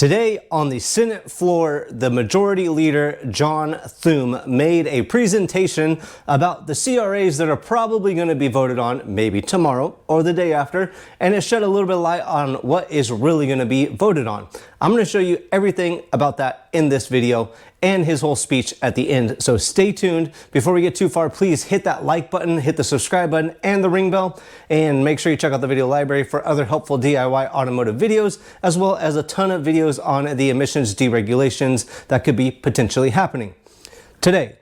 Today on the Senate floor, the Majority Leader John Thune made a presentation about the CRAs that are probably going to be voted on maybe tomorrow or the day after, and it shed a little bit of light on what is really going to be voted on. I'm going to show you everything about that in this video and his whole speech at the end, so stay tuned. Before we get too far, please hit that like button, hit the subscribe button and the ring bell, and make sure you check out the video library for other helpful DIY automotive videos, as well as a ton of videos on the emissions deregulations that could be potentially happening. Today,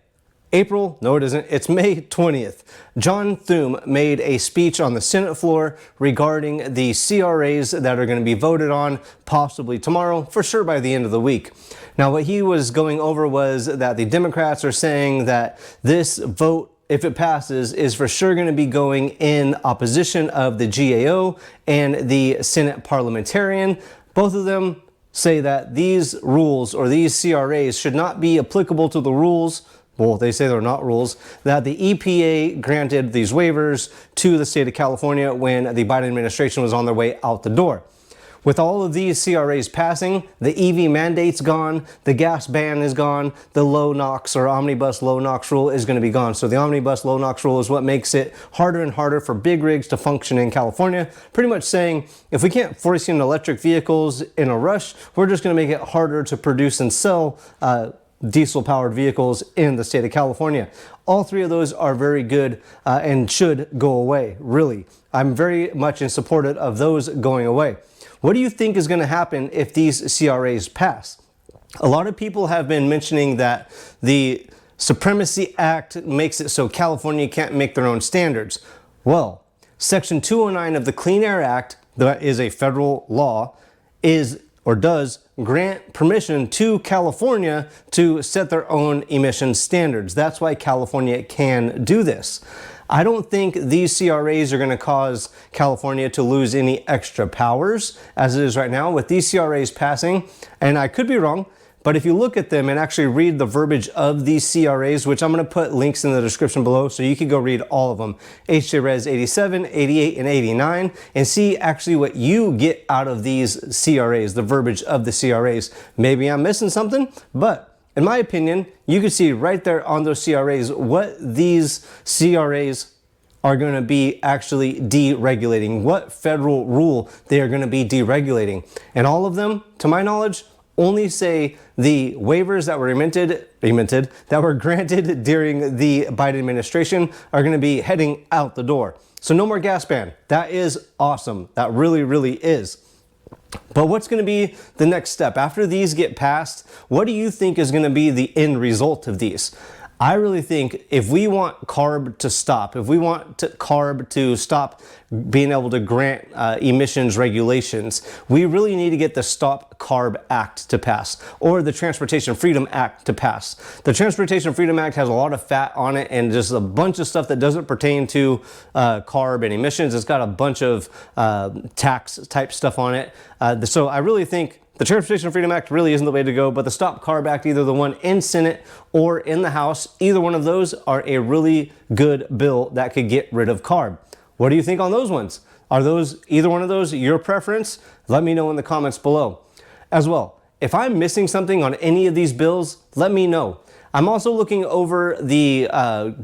it's May 20th. John Thune made a speech on the Senate floor regarding the CRAs that are going to be voted on possibly tomorrow, for sure by the end of the week. Now, what he was going over was that the Democrats are saying that this vote, if it passes, is for sure going to be going in opposition of the GAO and the Senate parliamentarian. Both of them say that these rules or these CRAs should not be applicable to the rules. Well, they say they're not rules, that the EPA granted these waivers to the state of California when the Biden administration was on their way out the door. With all of these CRAs passing, the EV mandate's gone, the gas ban is gone, the low NOx or omnibus low NOx rule is going to be gone. So the omnibus low NOx rule is what makes it harder and harder for big rigs to function in California. Pretty much saying, if we can't force in electric vehicles in a rush, we're just going to make it harder to produce and sell diesel-powered vehicles in the state of California. All three of those are very good and should go away, really. I'm very much in support of those going away. What do you think is going to happen if these CRAs pass? A lot of people have been mentioning that the Supremacy Act makes it so California can't make their own standards. Well, Section 209 of the Clean Air Act, that is a federal law, does grant permission to California to set their own emission standards. That's why California can do this. I don't think these CRAs are going to cause California to lose any extra powers as it is right now with these CRAs passing, and I could be wrong, but if you look at them and actually read the verbiage of these CRAs, which I'm going to put links in the description below so you can go read all of them, HJ Res 87, 88, and 89, and see actually what you get out of these CRAs, the verbiage of the CRAs. Maybe I'm missing something, but in my opinion, you can see right there on those CRAs what these CRAs are going to be actually deregulating, what federal rule they are going to be deregulating. And all of them, to my knowledge, only say the waivers that were granted during the Biden administration are going to be heading out the door. So no more gas ban. That is awesome. That really, really is. But what's going to be the next step? After these get passed, what do you think is going to be the end result of these? I really think if we want CARB to stop, if we want CARB to stop being able to grant emissions regulations, we really need to get the Stop CARB Act to pass, or the Transportation Freedom Act to pass. The Transportation Freedom Act has a lot of fat on it and just a bunch of stuff that doesn't pertain to CARB and emissions. It's got a bunch of tax type stuff on it. So I really think the Transportation Freedom Act really isn't the way to go, but the Stop CARB Act, either the one in Senate or in the House, either one of those are a really good bill that could get rid of CARB. What do you think on those ones? Are either one of those your preference? Let me know in the comments below. As well, if I'm missing something on any of these bills, let me know. I'm also looking over the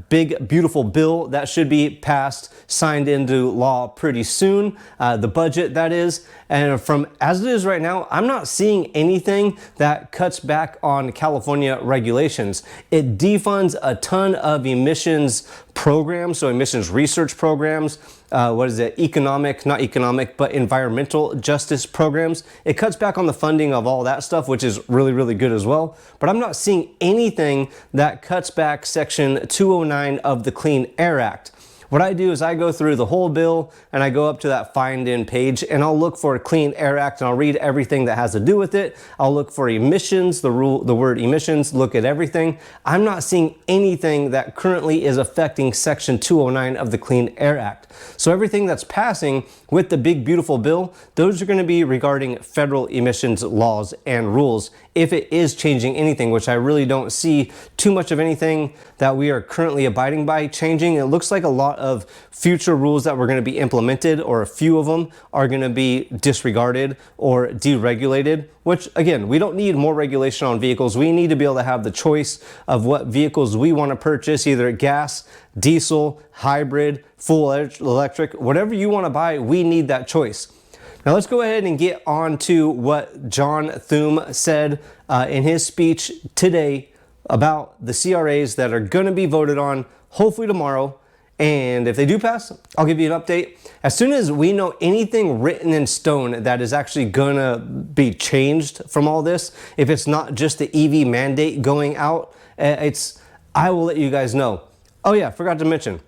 big, beautiful bill that should be passed, signed into law pretty soon, the budget that is. And from as it is right now, I'm not seeing anything that cuts back on California regulations. It defunds a ton of emissions programs, so emissions research programs, environmental justice programs. It cuts back on the funding of all that stuff, which is really, really good as well. But I'm not seeing anything that cuts back Section 209 of the Clean Air Act. What I do is I go through the whole bill and I go up to that Find In page and I'll look for a Clean Air Act and I'll read everything that has to do with it. I'll look for emissions, the word emissions, look at everything. I'm not seeing anything that currently is affecting Section 209 of the Clean Air Act. So everything that's passing with the big, beautiful bill, those are going to be regarding federal emissions laws and rules if it is changing anything, which I really don't see too too much of anything that we are currently abiding by changing. It looks like a lot of future rules that were going to be implemented, or a few of them, are going to be disregarded or deregulated, which again, we don't need more regulation on vehicles. We need to be able to have the choice of what vehicles we want to purchase, either gas, diesel, hybrid, full electric, whatever you want to buy, we need that choice. Now let's go ahead and get on to what John Thune said in his speech today about the CRAs that are going to be voted on hopefully tomorrow. And if they do pass, I'll give you an update. As soon as we know anything written in stone that is actually going to be changed from all this, if it's not just the EV mandate going out, I will let you guys know. Oh yeah, forgot to mention.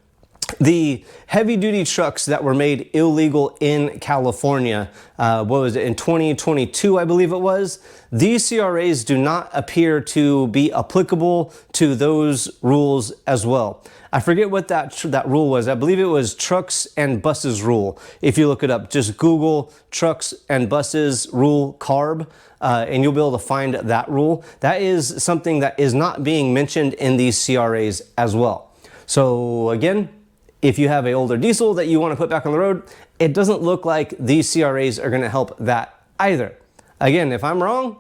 The heavy-duty trucks that were made illegal in California, what was it, in 2022, I believe it was, these CRAs do not appear to be applicable to those rules as well. I forget what that rule was. I believe it was trucks and buses rule. If you look it up, just Google trucks and buses rule CARB, and you'll be able to find that rule. That is something that is not being mentioned in these CRAs as well. So again, if you have an older diesel that you want to put back on the road, it doesn't look like these CRAs are going to help that either. Again, if I'm wrong,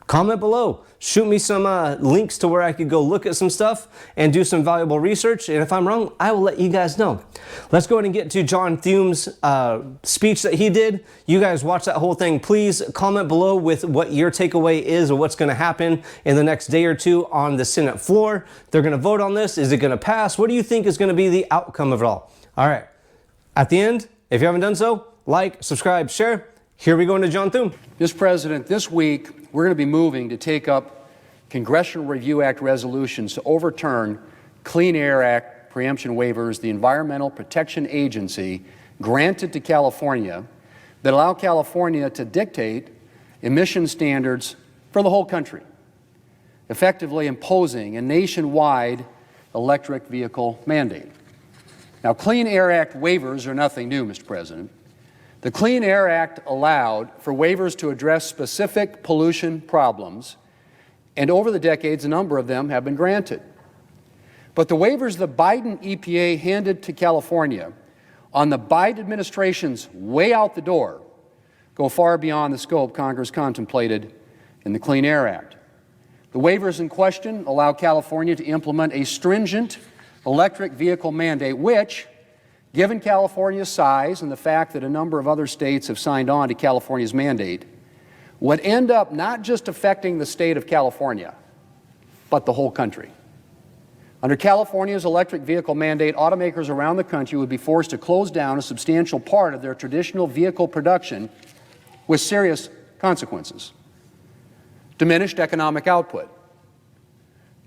comment below. Shoot me some links to where I could go look at some stuff and do some valuable research. And if I'm wrong, I will let you guys know. Let's go ahead and get to John Thune's speech that he did. You guys watch that whole thing. Please comment below with what your takeaway is, or what's going to happen in the next day or two on the Senate floor. They're going to vote on this. Is it going to pass? What do you think is going to be the outcome of it all? All right. At the end, if you haven't done so, like, subscribe, share. Here we go into John Thune. Mr. President, this week we're going to be moving to take up Congressional Review Act resolutions to overturn Clean Air Act preemption waivers the Environmental Protection Agency granted to California that allow California to dictate emission standards for the whole country, effectively imposing a nationwide electric vehicle mandate. Now, Clean Air Act waivers are nothing new, Mr. President. The Clean Air Act allowed for waivers to address specific pollution problems, and over the decades, a number of them have been granted. But the waivers the Biden EPA handed to California on the Biden administration's way out the door go far beyond the scope Congress contemplated in the Clean Air Act. The waivers in question allow California to implement a stringent electric vehicle mandate, which, given California's size and the fact that a number of other states have signed on to California's mandate, would end up not just affecting the state of California, but the whole country. Under California's electric vehicle mandate, automakers around the country would be forced to close down a substantial part of their traditional vehicle production with serious consequences. Diminished economic output,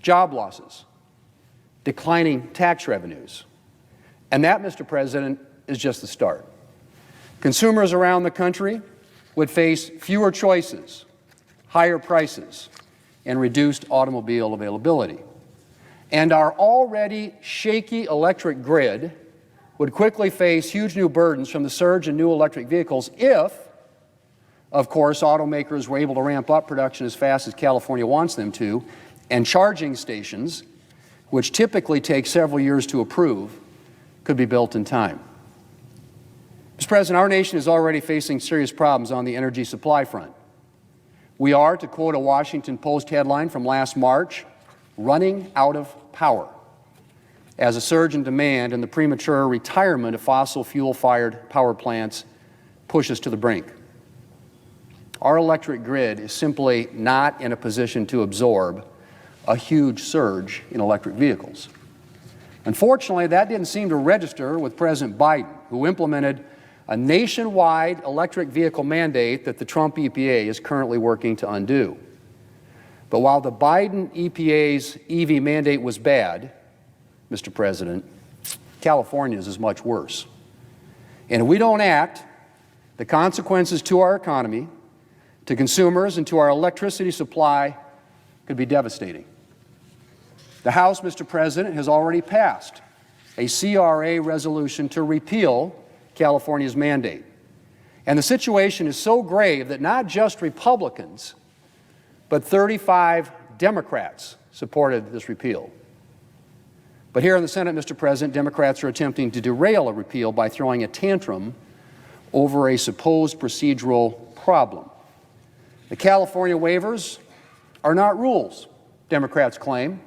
job losses, declining tax revenues. And that, Mr. President, is just the start. Consumers around the country would face fewer choices, higher prices, and reduced automobile availability. And our already shaky electric grid would quickly face huge new burdens from the surge in new electric vehicles if, of course, automakers were able to ramp up production as fast as California wants them to, and charging stations, which typically take several years to approve, could be built in time. Mr. President, our nation is already facing serious problems on the energy supply front. We are, to quote a Washington Post headline from last March, running out of power as a surge in demand and the premature retirement of fossil fuel-fired power plants pushes to the brink. Our electric grid is simply not in a position to absorb a huge surge in electric vehicles. Unfortunately, that didn't seem to register with President Biden, who implemented a nationwide electric vehicle mandate that the Trump EPA is currently working to undo. But while the Biden EPA's EV mandate was bad, Mr. President, California's is much worse. And if we don't act, the consequences to our economy, to consumers, and to our electricity supply could be devastating. The House, Mr. President, has already passed a CRA resolution to repeal California's mandate. And the situation is so grave that not just Republicans, but 35 Democrats supported this repeal. But here in the Senate, Mr. President, Democrats are attempting to derail a repeal by throwing a tantrum over a supposed procedural problem. The California waivers are not rules, Democrats claim,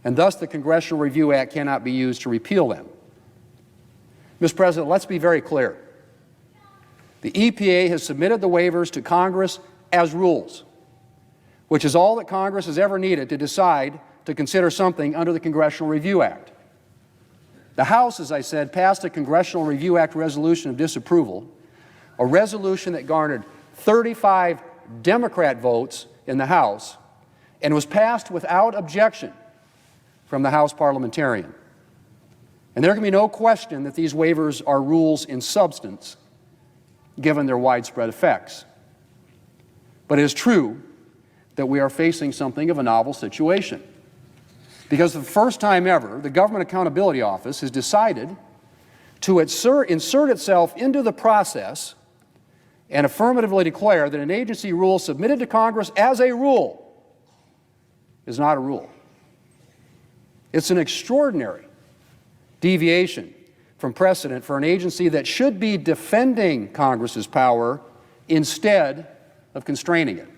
and thus the Congressional Review Act cannot be used to repeal them. Mr. President, let's be very clear. The EPA has submitted the waivers to Congress as rules, which is all that Congress has ever needed to decide to consider something under the Congressional Review Act. The House, as I said, passed a Congressional Review Act resolution of disapproval, a resolution that garnered 35 Democrat votes in the House and was passed without objection from the House parliamentarian. And there can be no question that these waivers are rules in substance, given their widespread effects. But it is true that we are facing something of a novel situation. Because for the first time ever, the Government Accountability Office has decided to insert itself into the process and affirmatively declare that an agency rule submitted to Congress as a rule is not a rule. It's an extraordinary deviation from precedent for an agency that should be defending Congress's power instead of constraining it.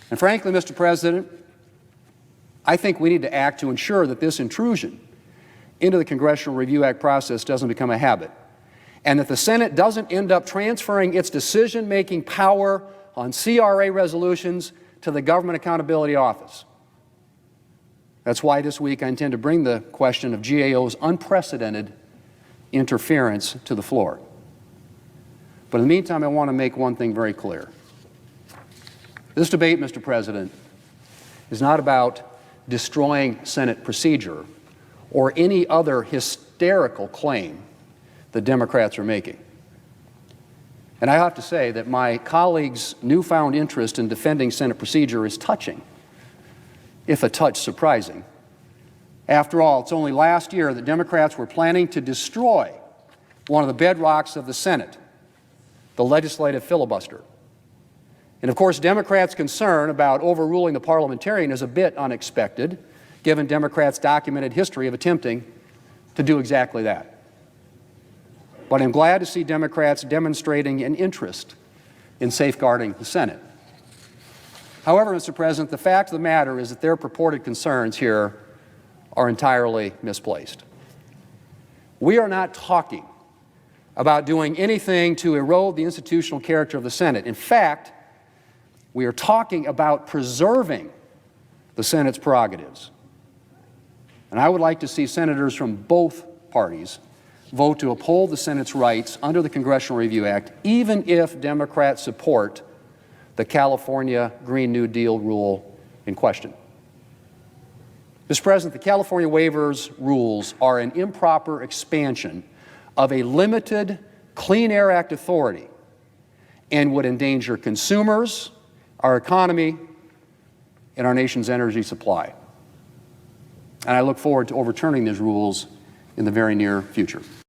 And frankly, Mr. President, I think we need to act to ensure that this intrusion into the Congressional Review Act process doesn't become a habit, and that the Senate doesn't end up transferring its decision-making power on CRA resolutions to the Government Accountability Office. That's why this week I intend to bring the question of GAO's unprecedented interference to the floor. But in the meantime, I want to make one thing very clear. This debate, Mr. President, is not about destroying Senate procedure or any other hysterical claim the Democrats are making. And I have to say that my colleagues' newfound interest in defending Senate procedure is touching, if a touch surprising. After all, it's only last year that Democrats were planning to destroy one of the bedrocks of the Senate, the legislative filibuster. And of course, Democrats' concern about overruling the parliamentarian is a bit unexpected, given Democrats' documented history of attempting to do exactly that. But I'm glad to see Democrats demonstrating an interest in safeguarding the Senate. However, Mr. President, the fact of the matter is that their purported concerns here are entirely misplaced. We are not talking about doing anything to erode the institutional character of the Senate. In fact, we are talking about preserving the Senate's prerogatives. And I would like to see senators from both parties vote to uphold the Senate's rights under the Congressional Review Act, even if Democrats support the California Green New Deal rule in question. Mr. President, the California waivers rules are an improper expansion of a limited Clean Air Act authority and would endanger consumers, our economy, and our nation's energy supply. And I look forward to overturning these rules in the very near future.